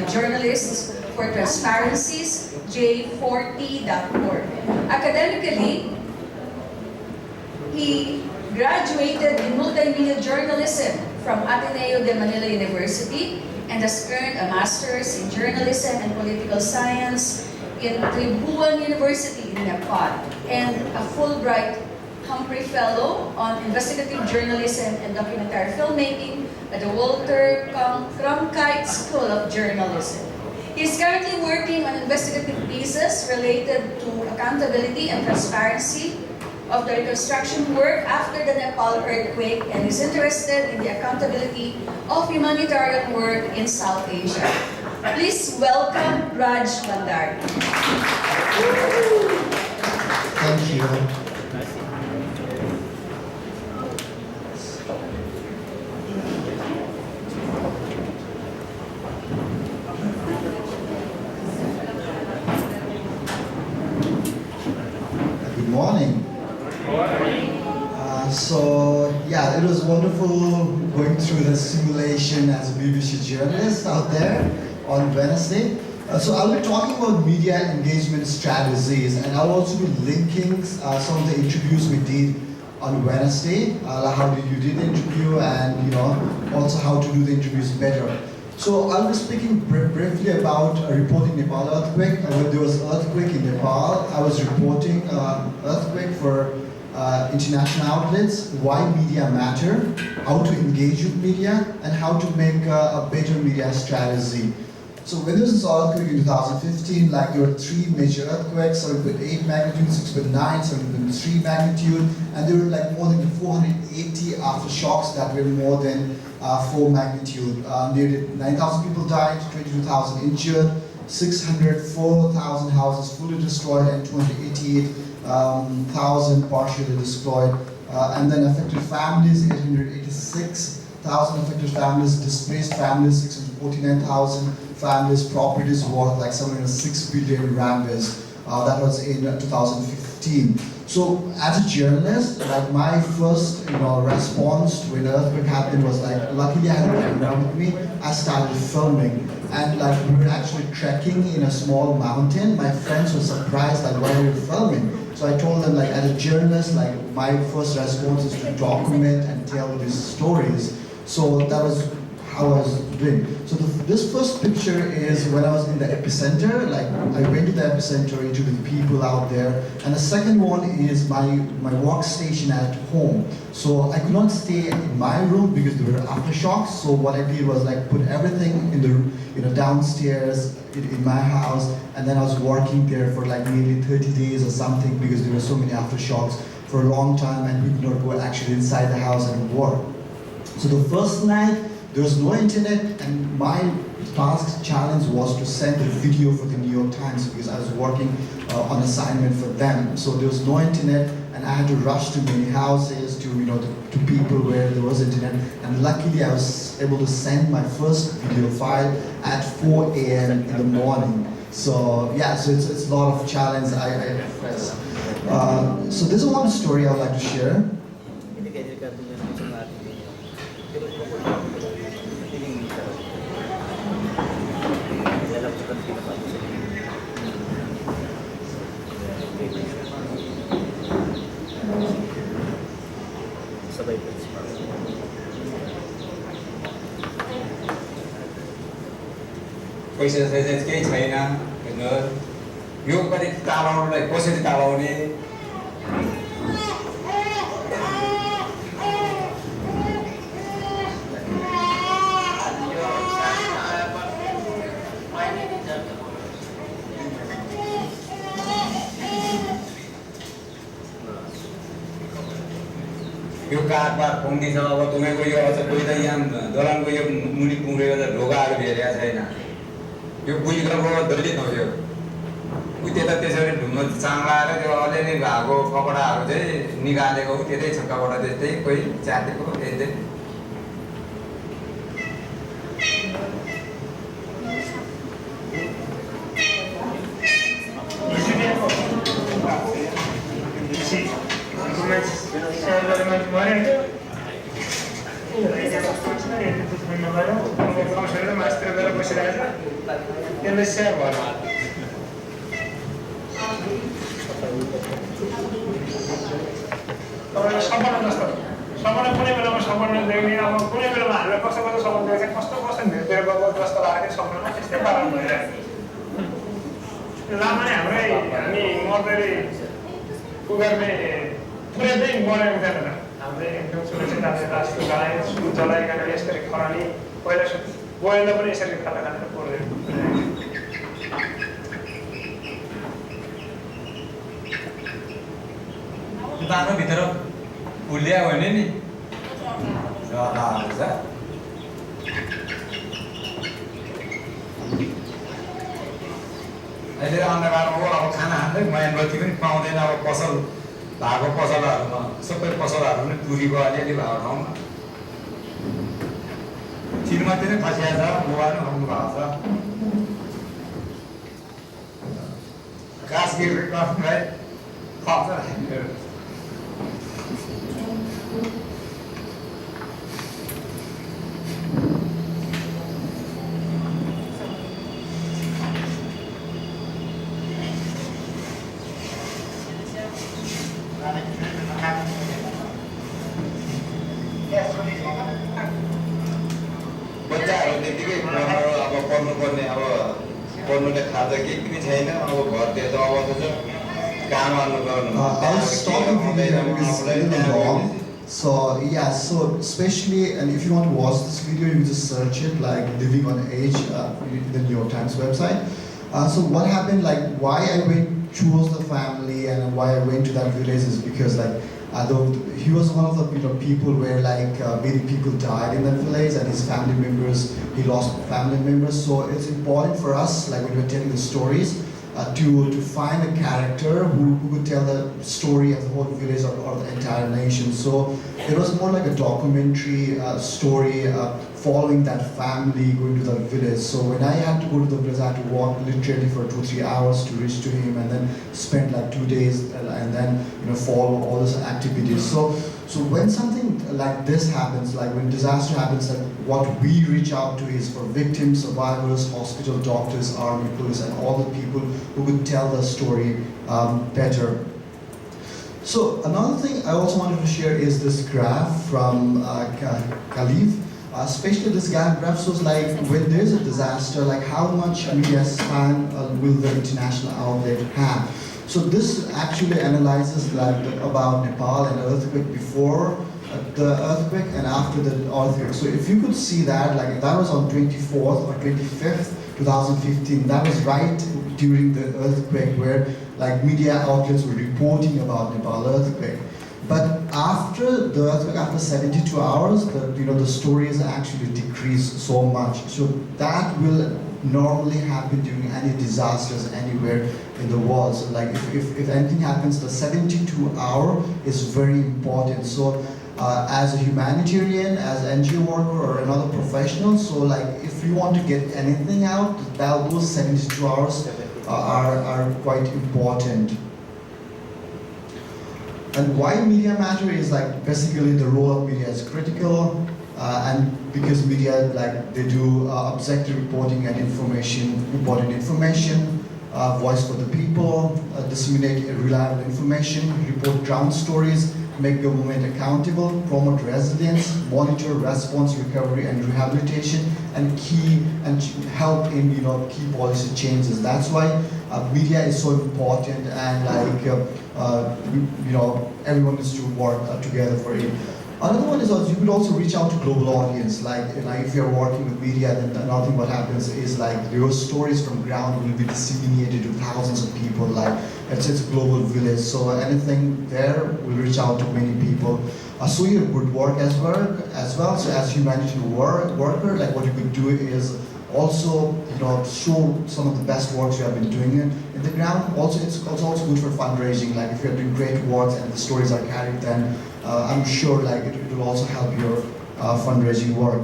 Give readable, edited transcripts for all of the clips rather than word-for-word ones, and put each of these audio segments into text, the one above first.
of Journalists for Transparency's J40.org. Academically, he graduated in multimedia journalism from Ateneo de Manila University and has earned a master's in journalism and political science in Tribhuvan University in Nepal and a Fulbright Humphrey Fellow on investigative journalism and documentary filmmaking at the Walter Cronkite School of Journalism. He is currently working on investigative pieces related to accountability and transparency of the reconstruction work after the Nepal earthquake and is interested in the accountability of humanitarian work in South Asia. Please welcome Raj Bhandari. Thank you. Good morning. Yeah, it was wonderful going through the simulation as a BBC journalist out there on Wednesday. So I'll be talking about media engagement strategies, and I'll also be linking some of the interviews we did on Wednesday, how you did the interview, and also how to do the interviews better. So I'll be speaking briefly about reporting Nepal earthquake. When there was earthquake in Nepal, I was reporting earthquake for international outlets, why media matter, how to engage with media, and how to make a better media strategy. So when there was this earthquake in 2015, there were three major earthquakes, 7.8 magnitude, 6.9, 7.3 magnitude, and there were more than 480 aftershocks that were more than 4 magnitude. Nearly 9,000 people died, 22,000 injured, 604,000 houses fully destroyed, and 288,000 partially destroyed. And then affected families, 886,000 affected families, displaced families, 649,000 families, properties worth 706 billion rands. That was in 2015. So as a journalist, my first response to an earthquake happened was luckily I had a camera with me. I started filming, and we were actually trekking in a small mountain. My friends were surprised why are you filming? So I told them as a journalist, my first response is to document and tell these stories. So that was how I was doing. So this first picture is when I was in the epicenter. I went to the epicenter, interviewed the people out there. And the second one is my workstation at home. So I could not stay in my room because there were aftershocks. So what I did was put everything in the downstairs in my house, and then I was working there for nearly 30 days or something because there were so many aftershocks for a long time, and we could not go actually inside the house and work. So the first night, there was no internet, and my challenge was to send a video for the New York Times because I was working on assignment for them. So there was no internet, and I had to rush to many houses, to to people where there was internet. And luckily, I was able to send my first video file at 4 a.m. in the morning. So yeah, so it's a lot of challenge I face. So this is one story I would like to share. पैसा केही छैन हैन यो पनि तालाउनलाई कसरी तालाउने यो काठपात पुग्नेछ अब तपाईँको यो अझ कोही त यहाँ दलानको यो मुनि पुगेर त ढोकाहरू भेटेको छैन यो बुलिकको दलित हो यो त्यता त्यसरी ढुङ्गा चाङ्लाएर त्यो अलिअलि भएको कपडाहरू चाहिँ निकालेको त्यतै छक्काबाट त्यस्तै कोही च्यातेको त्यस्तै Master त्यसले सेयर भएर तपाईँको सपना जस्तो सपना कुनै बेलामा सपना देख्ने अब कुनै बेलामा हामीलाई कस्तो कस्तो सपना देख्छ कस्तो कस्तो भित्र गएको जस्तो लागेको सपनामा त्यस्तै पाराले भइरहेको लामा नै हाम्रै हामी मर्दै पुगर्ने पुरै बढेको थिएन त हामीले एकदम सुरक्षित हामीले राष्ट्र गाए सुन जलाइकन यसरी खरानी पहिला गएन्दा पनि यसरी खाना खानेर पुऱ्याएको भित्र भुलिया भने नि अहिले अन्धकारमा अब खाना खाँदै मैन बत्ती पनि पाउँदैन अब पसल भएको पसलहरूमा सबै पसलहरू पनि टुरीको अलिअलि भएको ठाउँमा चिर मात्रै नै फसिएको छ मोबाइल आउनु भएको छ घाँस गिर्दै खप्छ बच्चाहरू त्यतिकै अब पढ्नुपर्ने अब पढ्नुले खाजा केही पनि छैन अब घर त्यो अवस्था छ काम गर्नु So yeah, so especially, and if you want to watch this video, you can just search it like "Living on Age" in the New York Times website. So what happened, like why I chose the family and why I went to that village is because like he was one of the people where like many people died in that village and his family members, he lost family members. So it's important for us, like when we're telling the stories, to find a character who could tell the story of the whole village or the entire nation. So it was more like a documentary story following that family going to the village. So when I had to go to the village, I had to walk literally for 2-3 hours to reach to him, and then spend like 2 days and then follow all these activities. So when something like this happens, like when disaster happens, like what we reach out to is for victims, survivors, hospital doctors, army, police, and all the people who could tell the story better. So another thing I also wanted to share is this graph from Khalif. Especially this graph shows like when there's a disaster, like how much media span will the international outlet have. So this actually analyzes like about Nepal and earthquake before the earthquake and after the earthquake. So if you could see that, like that was on 24th or 25th, 2015. That was right during the earthquake where like media outlets were reporting about Nepal earthquake. But after the earthquake, after 72 hours, the stories actually decreased so much. So that will normally happen during any disasters anywhere in the world. So like if anything happens, the 72-hour is very important. So as a humanitarian, as an NGO worker or another professional, so like if you want to get anything out, those 72 hours are quite important. And why media matter is like basically the role of media is critical, and because media like they do objective reporting and important information, voice for the people, disseminate reliable information, report ground stories, make government accountable, promote resilience, monitor response, recovery, and rehabilitation, and help in key policy changes. That's why media is so important, and like everyone needs to work together for it. Another one is also, you could also reach out to global audience. Like if you're working with media, then another thing what happens is like your stories from ground will be disseminated to thousands of people. Like it's a global village, so anything there will reach out to many people. So your good work as well. So as humanitarian worker, like what you could do is also show some of the best works you have been doing in the ground. Also, it's also good for fundraising. Like if you're doing great works and the stories are carried, then I'm sure like it will also help your fundraising work.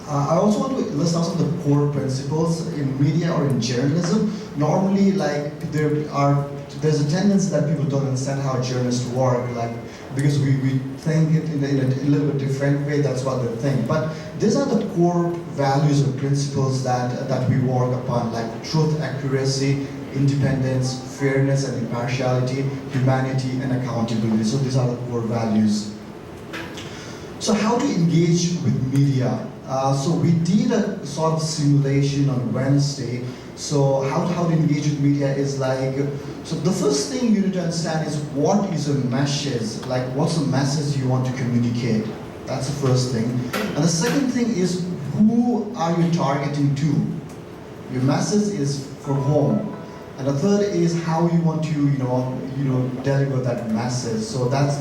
I also want to list out some of the core principles in media or in journalism. Normally, like there's a tendency that people don't understand how journalists work, like because we think it in a little bit different way, that's what they think. But these are the core values or principles that we work upon, like truth, accuracy, independence, fairness and impartiality, humanity and accountability. So these are the core values. So how to engage with media? So we did a sort of simulation on Wednesday. So how to engage with media is like, so the first thing you need to understand is what is a message, like what's the message you want to communicate. That's the first thing. And the second thing is who are you targeting to? Your message is for whom. And the third is how you want to deliver that message. So that's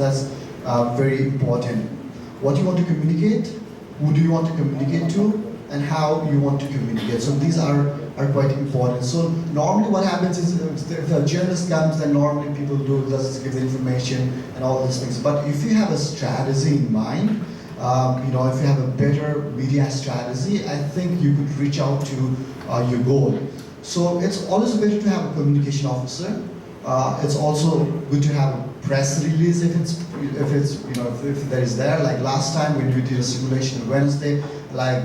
very important. What you want to communicate, who do you want to communicate to, and how you want to communicate. So these are quite important. So normally what happens is if a journalist comes, then normally people do just give the information and all these things. But if you have a strategy in mind, if you have a better media strategy, I think you could reach out to your goal. So it's always better to have a communication officer. It's also good to have a press release if there is there. Like last time when we did a simulation on Wednesday, like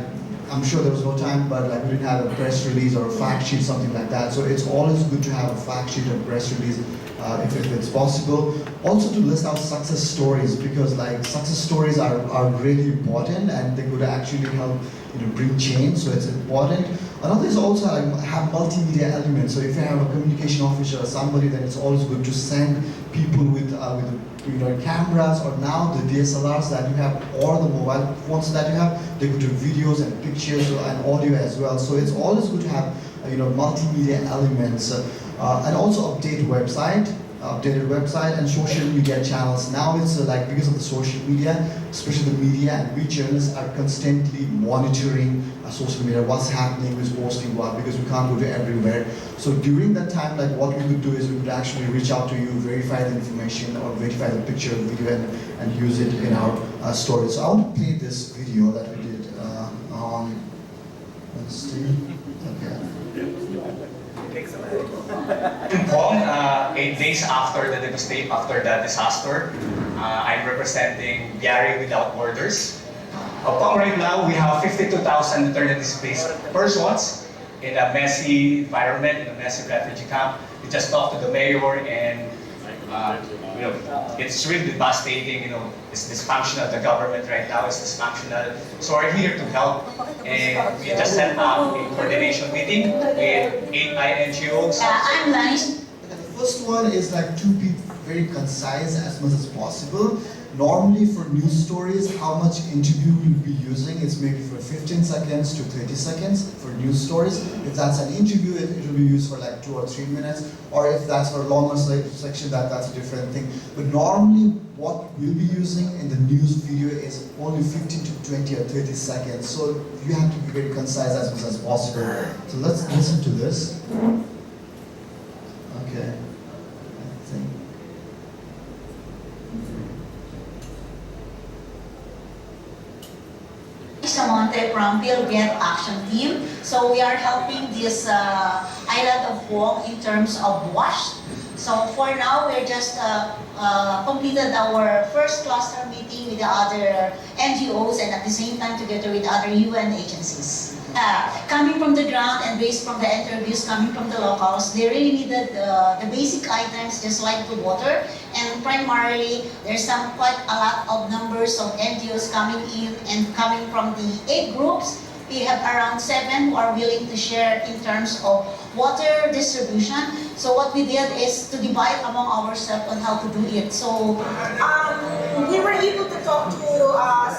I'm sure there was no time, but like we didn't have a press release or a fact sheet, something like that. So it's always good to have a fact sheet or press release if it's possible. Also to list out success stories, because like success stories are really important and they could actually help bring change. So it's important. Another is also have multimedia elements. So if you have a communication officer or somebody, then it's always good to send people with cameras, or now the DSLRs that you have, or the mobile phones that you have, they could do videos and pictures and audio as well. So it's always good to have multimedia elements, and also updated website and social media channels. Now it's like because of the social media, especially the media, and we journalists are constantly monitoring social media, what's happening, who's posting what, because we can't go to everywhere. So during that time, like what we could do is we could actually reach out to you, verify the information or verify the picture or video and use it in our story. So I want to play this video that we did on Wednesday. Okay. Informed 8 days after the disaster, I'm representing BIARI Without Borders. Upon right now, we have 52,000 internally displaced persons in a messy environment, in a messy refugee camp. We just talked to the mayor, and it's really devastating. It's dysfunctional. The government right now is dysfunctional. So we're here to help, and we just set up a coordination meeting with 8 NGOs. I'm Rajneesh. The first one is like to be very concise as much as possible. Normally for news stories, how much interview we'll be using is maybe for 15 seconds to 30 seconds for news stories. If that's an interview, it will be used for like 2 or 3 minutes. Or if that's for a longer section, that's a different thing. But normally what we'll be using in the news video is only 15 to 20 or 30 seconds. So you have to be very concise as much as possible. So let's listen to this. Okay. I think. Samonte from Field Get Action Team. So we are helping this island of Huong in terms of wash. So for now, we're just completed our first cluster meeting with the other NGOs and at the same time together with other UN agencies. Coming from the ground and based from the interviews coming from the locals, they really needed the basic items just like the water, and primarily there's quite a lot of numbers of NGOs coming in and coming from the 8 groups. We have around 7 who are willing to share in terms of water distribution. So what we did is to divide among ourselves on how to do it. So we were able to talk to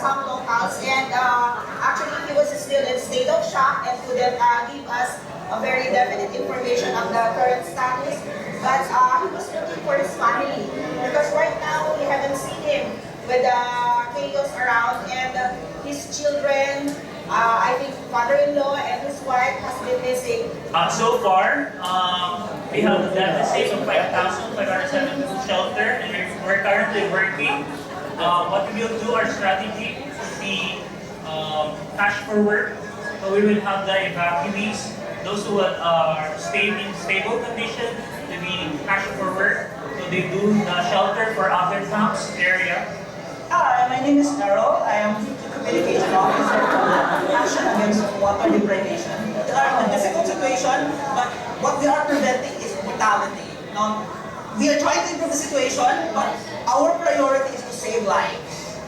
some locals, and actually he was still in state of shock and couldn't give us a very definite information on the current status. But he was looking for his family, because right now we haven't seen him with chaos around, and his children, I think father-in-law and his wife has been missing. So far, we have a deficit of 5,572 shelter, and we're currently working. What we will do, our strategy will be cash forward. So we will have the evacuees, those who are staying in stable condition, to be cash forward. So they do the shelter for other camps area. Hi, my name is Errol. I am Communication Officer for Action Against Water Degradation. We are in a difficult situation, but what we are preventing is mortality. Now, we are trying to improve the situation, but our priority is to save lives.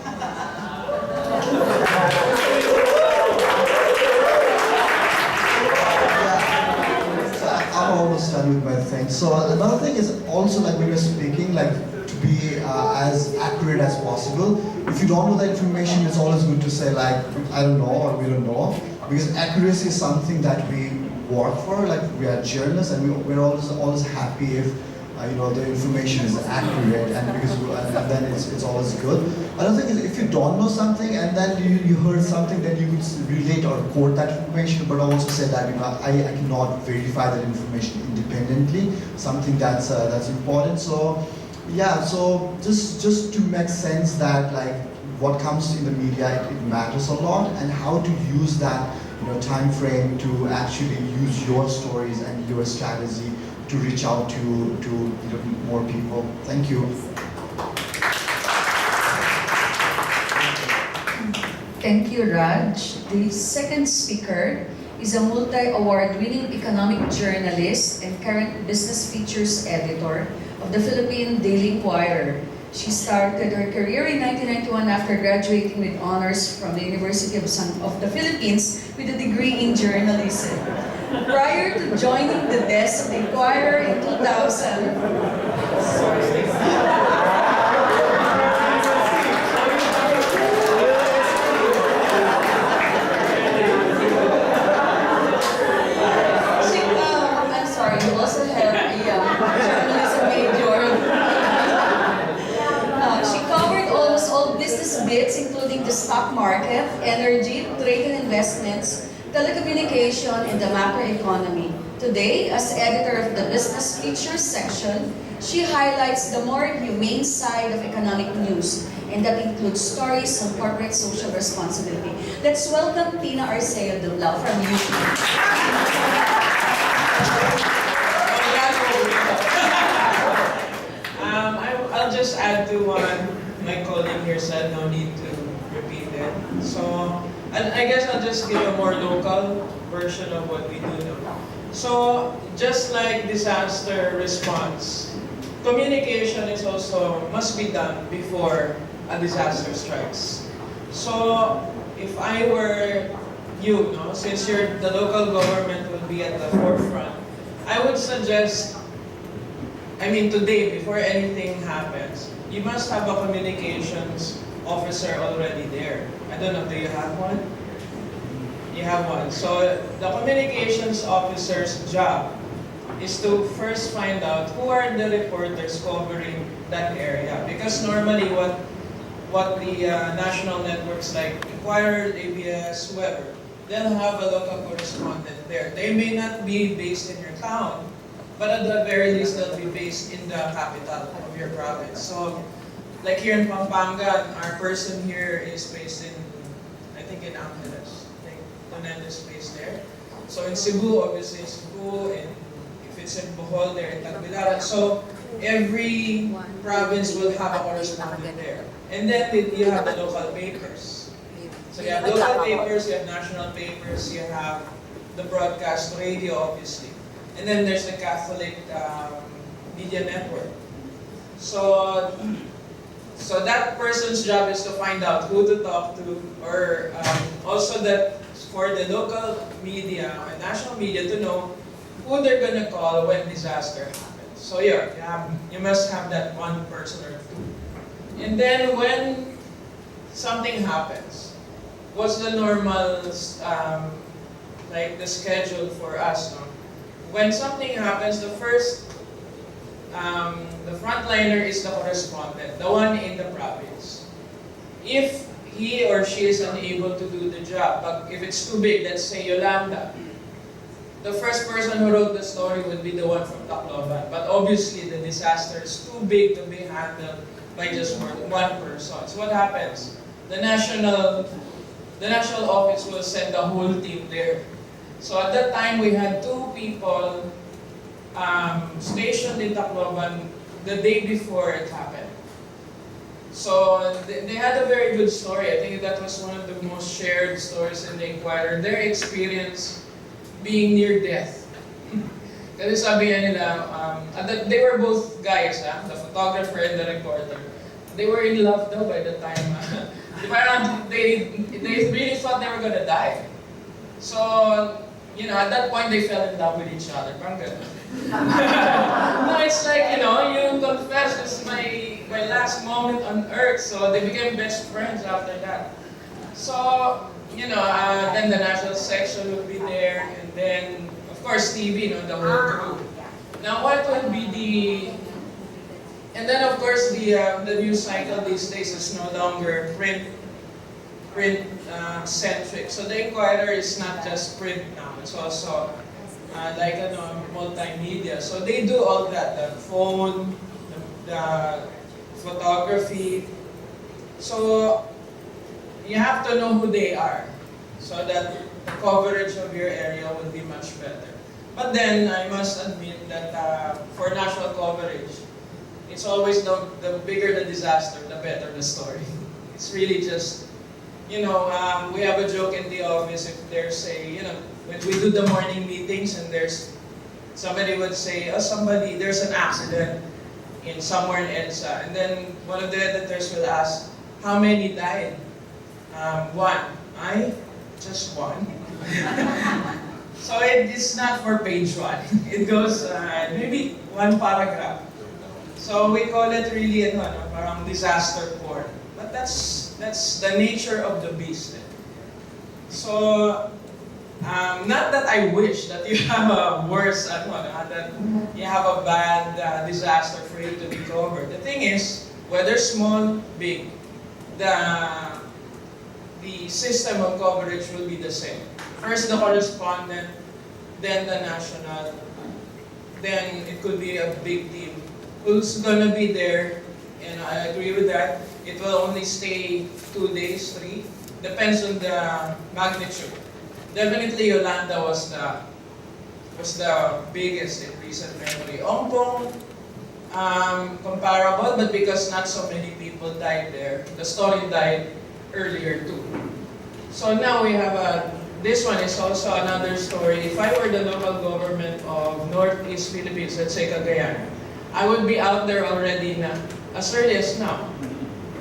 I'm almost done with my thing. So another thing is also like when you're speaking, like to be as accurate as possible. If you don't know the information, it's always good to say like, I don't know or we don't know. Because accuracy is something that we work for. Like we are journalists and we're always happy if the information is accurate and and then it's always good. Another thing is if you don't know something and then you heard something, then you could relate or quote that information, but also say that I cannot verify that information independently. Something that's important. So yeah, so just to make sense that like what comes in the media it matters a lot, and how to use that time frame to actually use your stories and your strategy to reach out to more people. Thank you. Thank you, Raj. The second speaker is a multi-award-winning economic journalist and current business features editor of the Philippine Daily Inquirer. She started her career in 1991 after graduating with honors from the University of the Philippines with a degree in journalism. Prior to joining the desk of the Inquirer in 2000, you also have a journalism major. She covered almost all business bits, including the stock market, energy, trade and investments, telecommunication, and the macroeconomy. Today, as editor of the business features section, she highlights the more humane side of economic news, and that includes stories on corporate social responsibility. Let's welcome Tina Arceo Dublao from YouTube. I'll just add to what my colleague here said, no need to repeat it. So, I guess I'll just give a more local version of what we do now. So, just like disaster response, communication is also, must be done before a disaster strikes. So, if I were you, since the local government will be at the forefront, I would suggest, today, before anything happens, you must have a communications officer already there. I don't know, do you have one? You have one. So the communications officer's job is to first find out who are the reporters covering that area. Because normally what the national networks like Inquirer, ABS, whoever, they'll have a local correspondent there. They may not be based in your town, but at the very least, they'll be based in the capital of your province. So, like here in Pampanga, our person here is based in, I think in Angeles. I think Tonel is based there. So in Cebu, obviously in Cebu, and if it's in Bohol, they're in Tagbilaran. So every province will have a correspondent there. And then you have the local papers. So you have local papers, you have national papers, you have the broadcast radio, obviously. And then there's the Catholic media network. So that person's job is to find out who to talk to, or also that for the local media and national media to know who they're gonna call when disaster happens. So yeah, you must have that one person or two. And then when something happens, what's the normal, like the schedule for us? When something happens, the frontliner is the correspondent, the one in the province. If he or she is unable to do the job, but if it's too big, let's say Yolanda, the first person who wrote the story would be the one from Tacloban. But obviously, the disaster is too big to be handled by just one person. So what happens? The national office will send the whole team there. So at that time, we had 2 people stationed in Tacloban the day before it happened. So they had a very good story. I think that was one of the most shared stories in the Inquirer. Their experience being near death. Kasi sabi nga nila, they were both guys, the photographer and the reporter. They were in love though by the time. They really thought they were gonna die. So, at that point they fell in love with each other. Parang ganun. No, it's like, you confess, this is my last moment on earth. So they became best friends after that. So, then the national section would be there, and then, of course, TV, the whole group. Now, what would be and then of course the news cycle these days is no longer print centric. So the Inquirer is not just print now; it's also like multimedia. So they do all that: the phone, the photography. So you have to know who they are, so that the coverage of your area will be much better. But then I must admit that for national coverage, it's always the bigger the disaster, the better the story. It's really just, we have a joke in the office if there's when we do the morning meetings and somebody would say, there's an accident somewhere in EDSA. And then one of the editors will ask, how many died? One. Just one. So it's not for page one. It goes maybe one paragraph. So we call it really parang disaster porn. But that's the nature of the beast. So not that I wish that you have a worse that you have a bad disaster for you to be covered. The thing is, whether small, big, the system of coverage will be the same. First the correspondent, then the national, then it could be a big team. Who's gonna be there? And I agree with that. It will only stay 2 days, 3. Depends on the magnitude. Definitely Yolanda was the biggest in recent memory. Ompong, comparable, but because not so many people died there, the story died earlier too. So now we have this one is also another story. If I were the local government of Northeast Philippines, let's say Cagayan, I would be out there already as early as now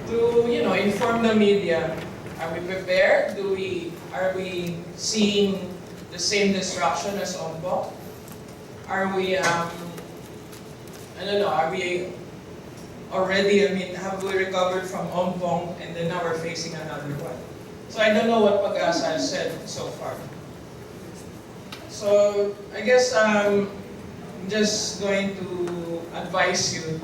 to inform the media. Are we prepared? Are we seeing the same destruction as Ompong? Are we are we already, have we recovered from Ompong and then now we're facing another one? So I don't know what Pag-asa has said so far. So I guess I'm just going to advise you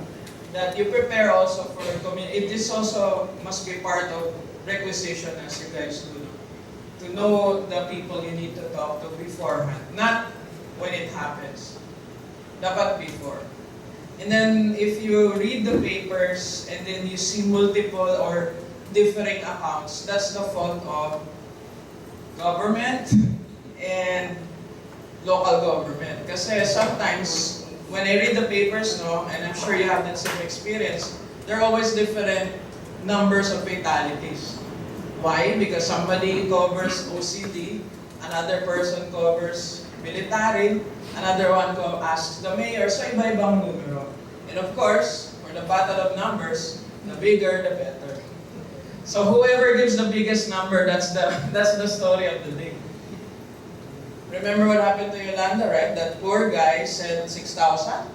that you prepare also for community. This also must be part of requisition as you guys do. To know the people you need to talk to beforehand, not when it happens. Dapat before. And then if you read the papers and then you see multiple or differing accounts, that's the fault of government and local government. Kasi sometimes, when I read the papers, and I'm sure you have that same experience, there are always different numbers of fatalities. Why? Because somebody covers OCD, another person covers military, another one asks the mayor, so iba-ibang numero. And of course, for the battle of numbers, the bigger, the better. So whoever gives the biggest number, that's the story of the day. Remember what happened to Yolanda, right? That poor guy said 6,000?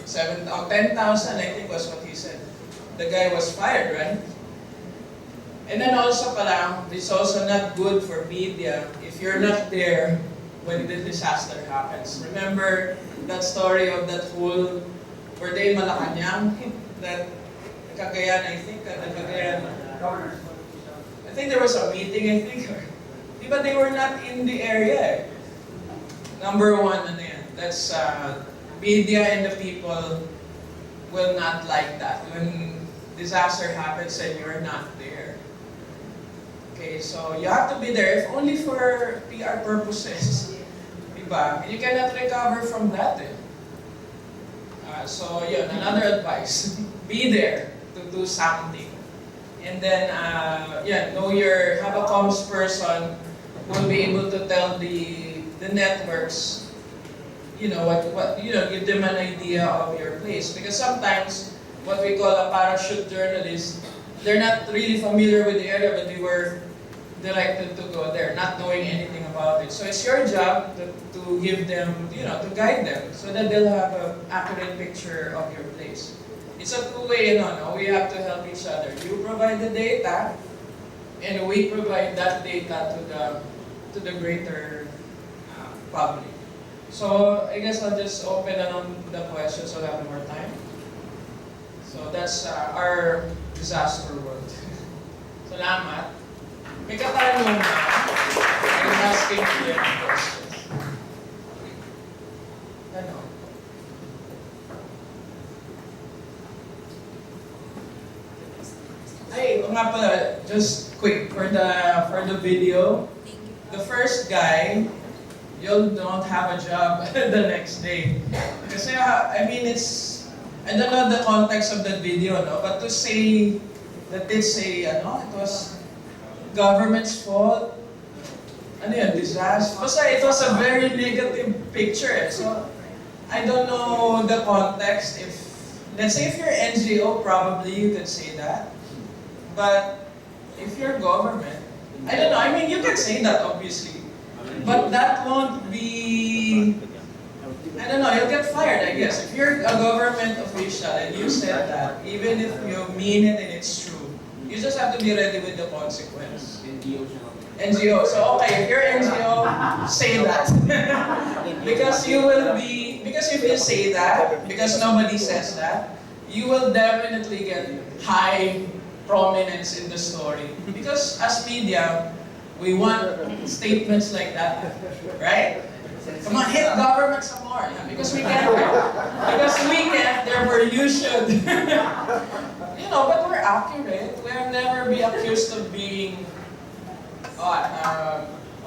10,000, I think was what he said. The guy was fired, right? And then also it's also not good for media if you're not there when the disaster happens. Remember that story of that whole, were they in Malacanang? That Cagayan, I think, Cagayan. I think there was a meeting, I think. But they were not in the area. Number one, that's media and the people will not like that. When disaster happens and you're not there. Okay, so you have to be there, if only for PR purposes. Diba? And you cannot recover from that. So yun, another advice. Be there to do something. And then, have a comms person who will be able to tell the networks, give them an idea of your place. Because sometimes, what we call a parachute journalist, they're not really familiar with the area, but they were directed to go there, not knowing anything about it. So it's your job to give them, to guide them, so that they'll have an accurate picture of your place. It's a two-way, we have to help each other. You provide the data, and we provide that data to the greater public. So I guess I'll just open on the questions so we have more time. So that's our disaster world. Salamat. May katanungan na. I'm asking you questions. Ano? Ay, nga pala, just quick for the video. The first guy, you'll not have a job the next day. Kasi, I don't know the context of that video, no? But to say that it was government's fault, disaster. Basta it was a very negative picture. So, I don't know the context. Let's say if you're NGO, probably you could say that. But if you're government, I don't know. You can say that, obviously. But that won't be, I don't know, you'll get fired, I guess. If you're a government official and you said that, even if you mean it and it's true, you just have to be ready with the consequence. NGO. So, okay, if you're NGO, say that. Because if you say that, because nobody says that, you will definitely get high prominence in the story. Because as media, we want statements like that, right? Come on, hit government some more. Yeah? Because we can. Because we can, therefore you should. But we're accurate. We'll never be accused of being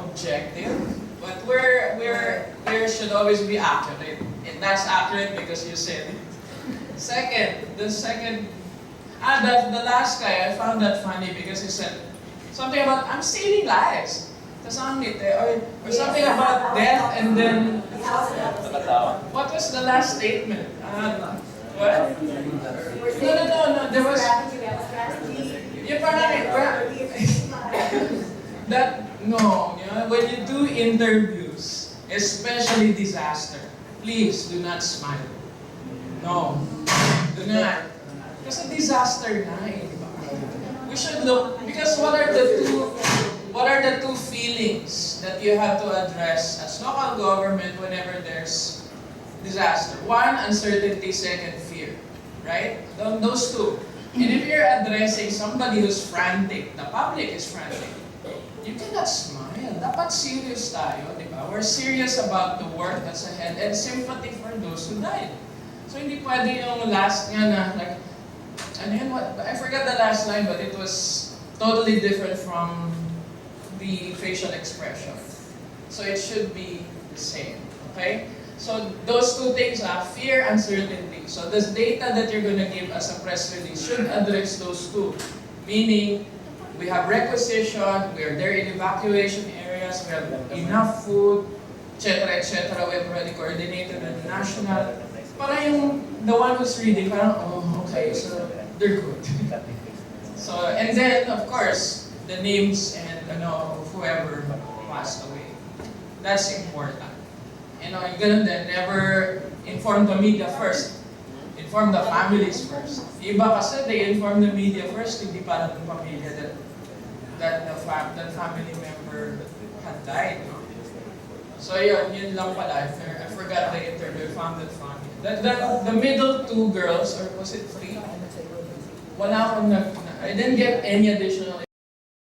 objective. But we should always be accurate. And that's accurate because you said it. The last guy, I found that funny because he said something about, I'm saving lives. Or something about death, and then, what was the last statement? What? No, there was, when you do interviews, especially disaster, please do not smile. No, do not. Because a disaster na we should look, because what are the two feelings that you have to address as local government whenever there's disaster? One, uncertainty. Second, fear. Right? Those two. And if you're addressing somebody who's frantic, the public is frantic, you cannot smile. Dapat serious tayo, di ba? We're serious about the work that's ahead and sympathy for those who died. So hindi pwede yung last nga na, I forgot the last line, but it was totally different from the facial expression. So it should be the same, okay? So those two things are fear, uncertainty. So this data that you're going to give as a press release should address those two. Meaning, we have requisition, we are there in evacuation areas, we have enough food, etc. We have already coordinated at the national. Para yung the one who's reading, parang, oh, okay, so they're good. So, and then, of course, the names and whoever passed away. That's important. Ganun din, never inform the media first. Inform the families first. Iba kasi they inform the media first, hindi pa alam ng pamilya that family member had died. No? So yun lang pala. I forgot the interview, I found it funny. The middle two girls, or was it three? I didn't get any additional